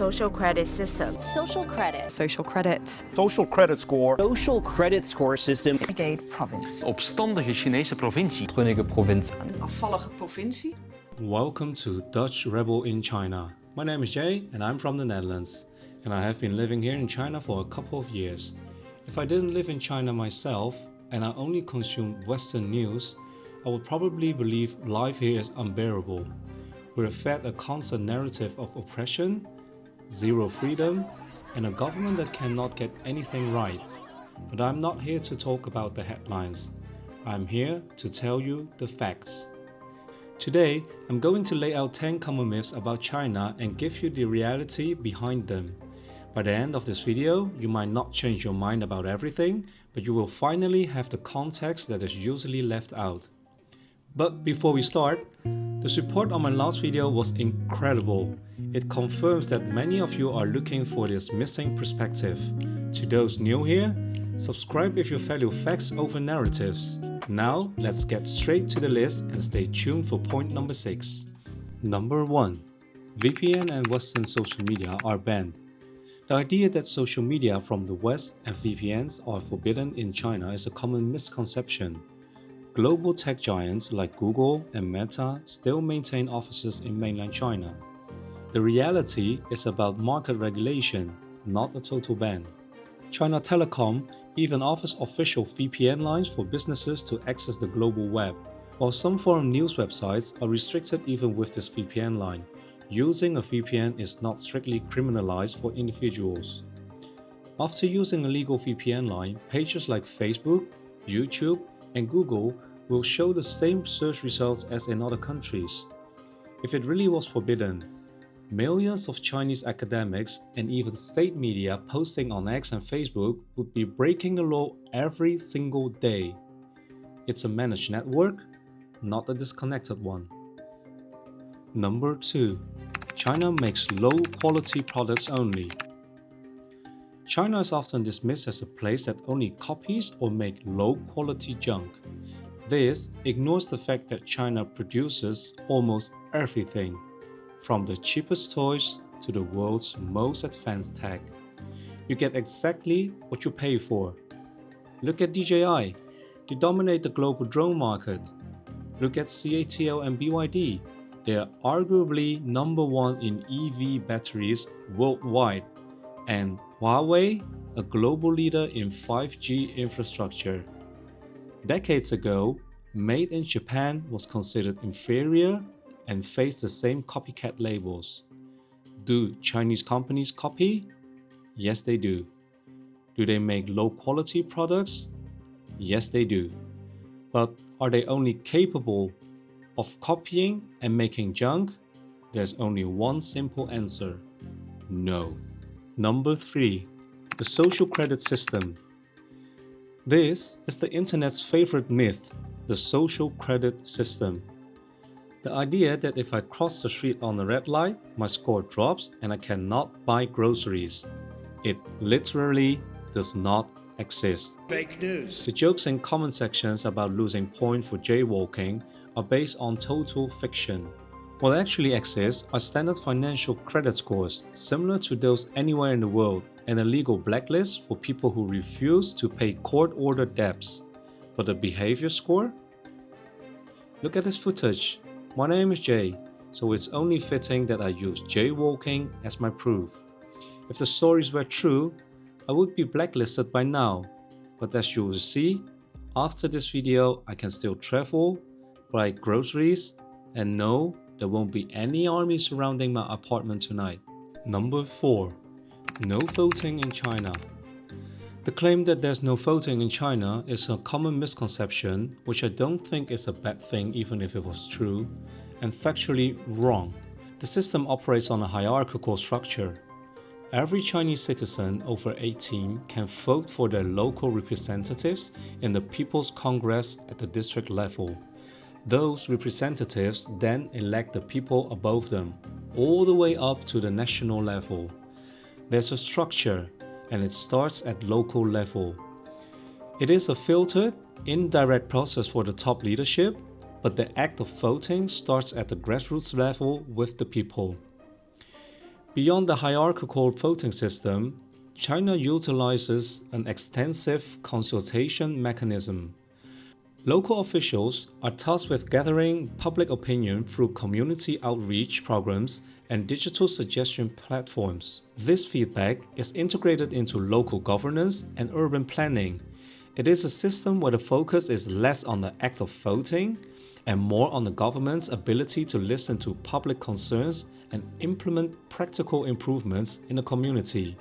social credit system, social credit, social credit, social credit score, social credit score system, Renegade province, opstandige Chinese provincie, Renegade provincie, afvallige provincie. Welcome to Dutch Rebel in China. My name is Jay and I'm from the Netherlands, and I have been living here in China for a couple of years. If I didn't live in China myself and I only consumed Western news, I would probably believe life here is unbearable. We're fed a constant narrative of oppression, zero freedom, and a government that cannot get anything right. But I'm not here to talk about the headlines. I'm here to tell you the facts. Today, I'm going to lay out 10 common myths about China and give you the reality behind them. By the end of this video, you might not change your mind about everything, but you will finally have the context that is usually left out. But before we start, the support on my last video was incredible. It confirms that many of you are looking for this missing perspective. To those new here, subscribe if you value facts over narratives. Now, let's get straight to the list and stay tuned for point number 6. Number 1. VPN and Western social media are banned. The idea that social media from the West and VPNs are forbidden in China is a common misconception. Global tech giants like Google and Meta still maintain offices in mainland China. The reality is about market regulation, not a total ban. China Telecom even offers official VPN lines for businesses to access the global web, while some foreign news websites are restricted even with this VPN line. Using a VPN is not strictly criminalized for individuals. After using a legal VPN line, pages like Facebook, YouTube, and Google will show the same search results as in other countries. If it really was forbidden, millions of Chinese academics and even state media posting on X and Facebook would be breaking the law every single day. It's a managed network, not a disconnected one. Number 2. China makes low-quality products only. China is often dismissed as a place that only copies or makes low-quality junk. This ignores the fact that China produces almost everything, from the cheapest toys to the world's most advanced tech. You get exactly what you pay for. Look at DJI, they dominate the global drone market. Look at CATL and BYD, they are arguably number 1 in EV batteries worldwide. And Huawei, a global leader in 5G infrastructure. Decades ago, made in Japan was considered inferior and faced the same copycat labels. Do Chinese companies copy? Yes, they do. Do they make low-quality products? Yes, they do. But are they only capable of copying and making junk? There's only one simple answer: no. Number 3. The social credit system. This is the internet's favorite myth, the social credit system. The idea that if I cross the street on a red light, my score drops and I cannot buy groceries. It literally does not exist. fake news. The jokes in comment sections about losing points for jaywalking are based on total fiction. What actually exists are standard financial credit scores, similar to those anywhere in the world, and a legal blacklist for people who refuse to pay court-ordered debts. But a behavior score? Look at this footage. My name is Jay, so it's only fitting that I use jaywalking as my proof. If the stories were true, I would be blacklisted by now. But as you will see, after this video I can still travel, buy groceries, and no, there won't be any army surrounding my apartment tonight. Number 4. No voting in China. The claim that there's no voting in China is a common misconception, which I don't think is a bad thing even if it was true, and factually wrong. The system operates on a hierarchical structure. Every Chinese citizen over 18 can vote for their local representatives in the People's Congress at the district level. Those representatives then elect the people above them, all the way up to the national level. There's a structure, and it starts at local level. It is a filtered, indirect process for the top leadership, but the act of voting starts at the grassroots level with the people. Beyond the hierarchical voting system, China utilizes an extensive consultation mechanism. Local officials are tasked with gathering public opinion through community outreach programs and digital suggestion platforms. This feedback is integrated into local governance and urban planning. It is a system where the focus is less on the act of voting and more on the government's ability to listen to public concerns and implement practical improvements in the community.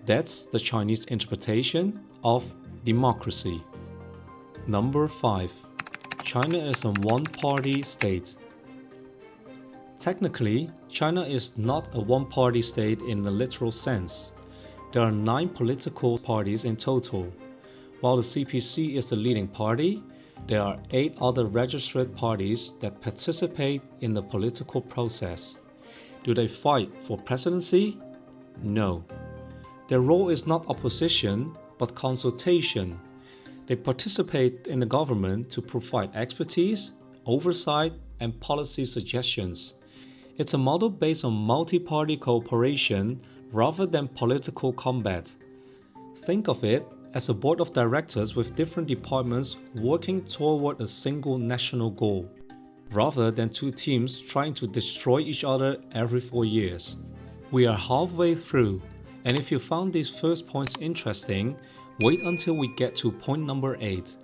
That's the Chinese interpretation of democracy. Number 5. China is a one-party state. Technically, China is not a one-party state in the literal sense. There are 9 political parties in total. While the CPC is the leading party, there are 8 other registered parties that participate in the political process. Do they fight for presidency? No. Their role is not opposition, but consultation. They participate in the government to provide expertise, oversight, and policy suggestions. It's a model based on multi-party cooperation rather than political combat. Think of it as a board of directors with different departments working toward a single national goal, rather than 2 teams trying to destroy each other every 4 years. We are halfway through, and if you found these first points interesting, wait until we get to point number 8.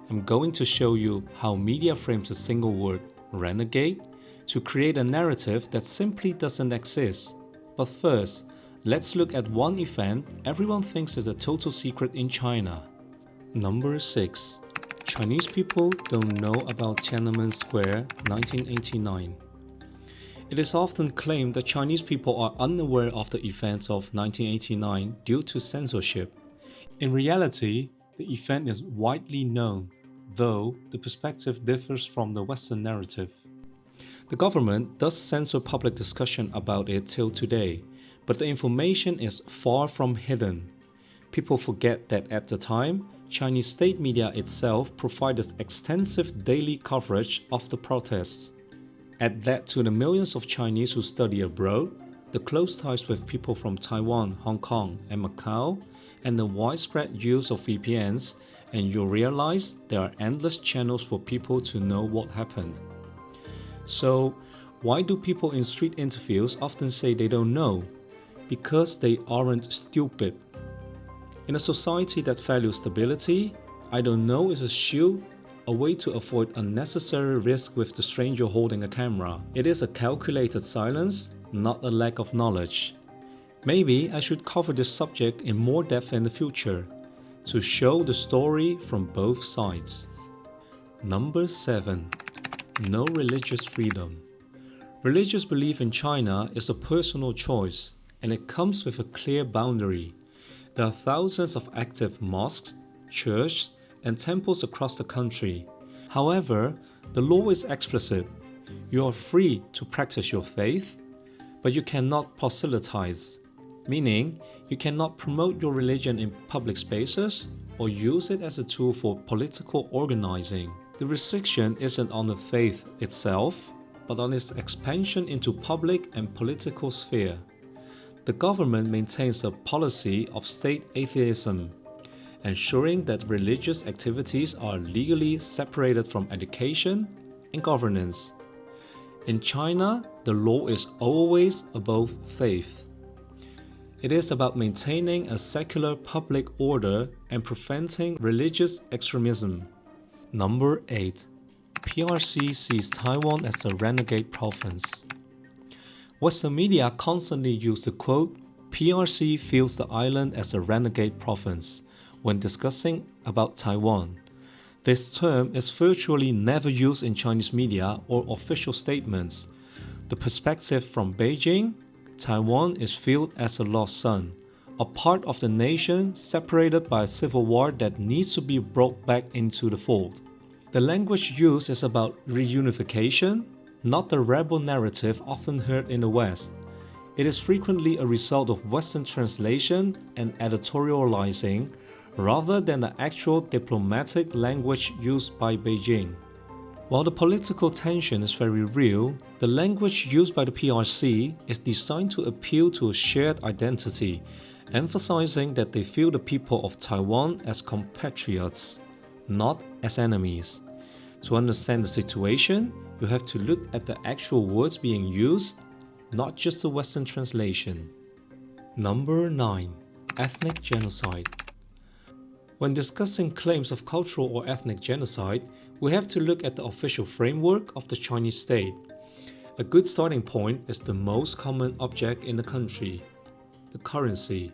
I'm going to show you how media frames a single word, renegade, to create a narrative that simply doesn't exist. But first, let's look at one event everyone thinks is a total secret in China. Number 6. Chinese people don't know about Tiananmen Square 1989. It is often claimed that Chinese people are unaware of the events of 1989 due to censorship. In reality, the event is widely known, though the perspective differs from the Western narrative. The government does censor public discussion about it till today, but the information is far from hidden. People forget that at the time, Chinese state media itself provided extensive daily coverage of the protests. Add that to the millions of Chinese who study abroad, the close ties with people from Taiwan, Hong Kong, and Macau, and the widespread use of VPNs, and you'll realize there are endless channels for people to know what happened. So, why do people in street interviews often say they don't know? Because they aren't stupid. In a society that values stability, I don't know is a shield, a way to avoid unnecessary risk with the stranger holding a camera. It is a calculated silence, not a lack of knowledge. Maybe I should cover this subject in more depth in the future, to show the story from both sides. Number 7. No religious freedom. Religious belief in China is a personal choice, and it comes with a clear boundary. There are thousands of active mosques, churches, and temples across the country. However, the law is explicit. You are free to practice your faith, but you cannot proselytize, meaning you cannot promote your religion in public spaces or use it as a tool for political organizing. The restriction isn't on the faith itself, but on its expansion into public and political sphere. The government maintains a policy of state atheism, ensuring that religious activities are legally separated from education and governance. In China, the law is always above faith. It is about maintaining a secular public order and preventing religious extremism. Number 8. PRC sees Taiwan as a renegade province. Western media constantly use the quote, "PRC feels the island as a renegade province," when discussing about Taiwan. This term is virtually never used in Chinese media or official statements. The perspective from Beijing, Taiwan is viewed as a lost son, a part of the nation separated by a civil war that needs to be brought back into the fold. The language used is about reunification, not the rebel narrative often heard in the West. It is frequently a result of Western translation and editorializing rather than the actual diplomatic language used by Beijing. While the political tension is very real, the language used by the PRC is designed to appeal to a shared identity, emphasizing that they feel the people of Taiwan as compatriots, not as enemies. To understand the situation, you have to look at the actual words being used, not just the Western translation. Number 9. Ethnic genocide. When discussing claims of cultural or ethnic genocide, we have to look at the official framework of the Chinese state. A good starting point is the most common object in the country, the currency.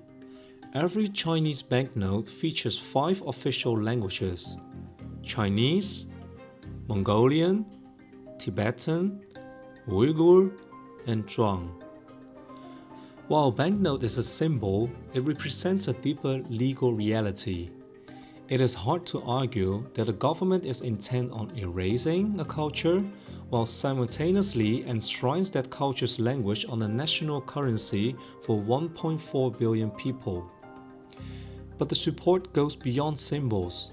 Every Chinese banknote features 5 official languages: Chinese, Mongolian, Tibetan, Uyghur, and Zhuang. While a banknote is a symbol, it represents a deeper legal reality. It is hard to argue that the government is intent on erasing a culture while simultaneously enshrines that culture's language on the national currency for 1.4 billion people. But the support goes beyond symbols.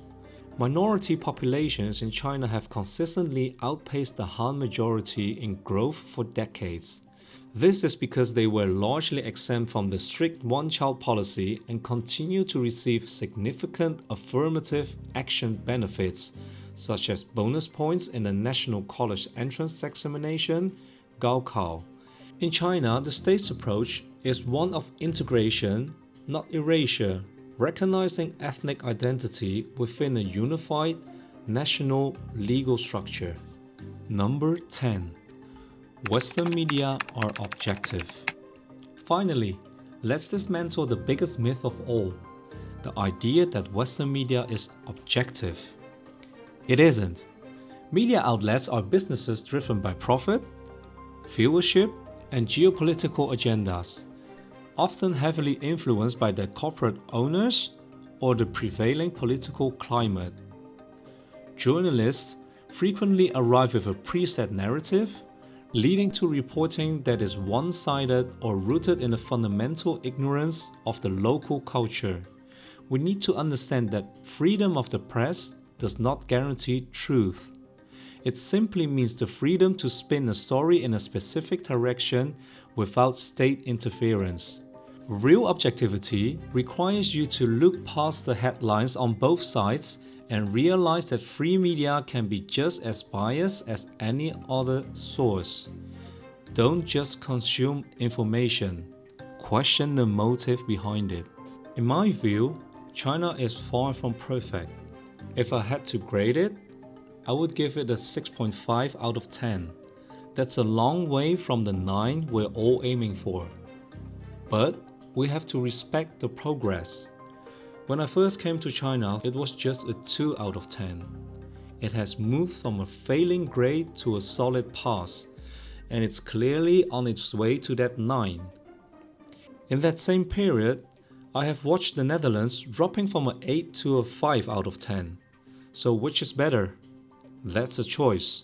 Minority populations in China have consistently outpaced the Han majority in growth for decades. This is because they were largely exempt from the strict one-child policy and continue to receive significant affirmative action benefits, such as bonus points in the National College Entrance Examination, Gaokao. In China, the state's approach is one of integration, not erasure, recognizing ethnic identity within a unified national legal structure. Number 10. Western media are objective. Finally, let's dismantle the biggest myth of all, the idea that Western media is objective. It isn't. Media outlets are businesses driven by profit, viewership, and geopolitical agendas, often heavily influenced by their corporate owners or the prevailing political climate. Journalists frequently arrive with a preset narrative, leading to reporting that is one-sided or rooted in a fundamental ignorance of the local culture. We need to understand that freedom of the press does not guarantee truth. It simply means the freedom to spin a story in a specific direction without state interference. Real objectivity requires you to look past the headlines on both sides and realize that free media can be just as biased as any other source. Don't just consume information, question the motive behind it. In my view, China is far from perfect. If I had to grade it, I would give it a 6.5 out of 10. That's a long way from the 9 we're all aiming for. But we have to respect the progress. When I first came to China, it was just a 2 out of 10. It has moved from a failing grade to a solid pass, and it's clearly on its way to that 9. In that same period, I have watched the Netherlands dropping from an 8 to a 5 out of 10. So which is better? That's a choice.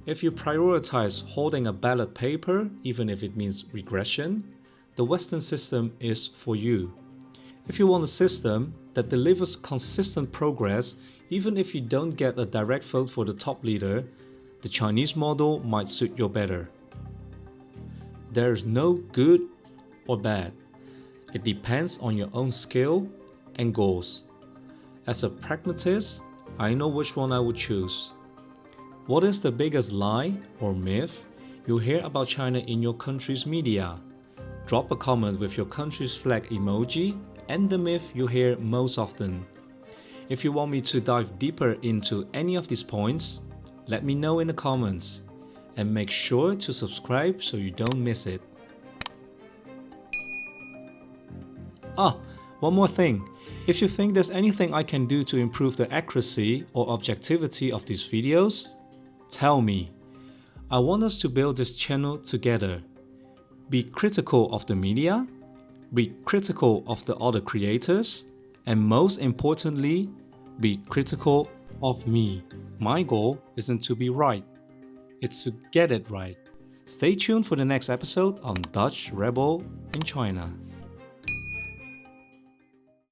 If you prioritize holding a ballot paper, even if it means regression, the Western system is for you. If you want a system that delivers consistent progress, even if you don't get a direct vote for the top leader, the Chinese model might suit you better. There is no good or bad. It depends on your own skill and goals. As a pragmatist, I know which one I would choose. What is the biggest lie or myth you hear about China in your country's media? Drop a comment with your country's flag emoji and the myth you hear most often. If you want me to dive deeper into any of these points, let me know in the comments. And make sure to subscribe so you don't miss it. One more thing. If you think there's anything I can do to improve the accuracy or objectivity of these videos, tell me. I want us to build this channel together. Be critical of the media, be critical of the other creators, and most importantly, be critical of me. My goal isn't to be right, it's to get it right. Stay tuned for the next episode on Dutch Rebel in China.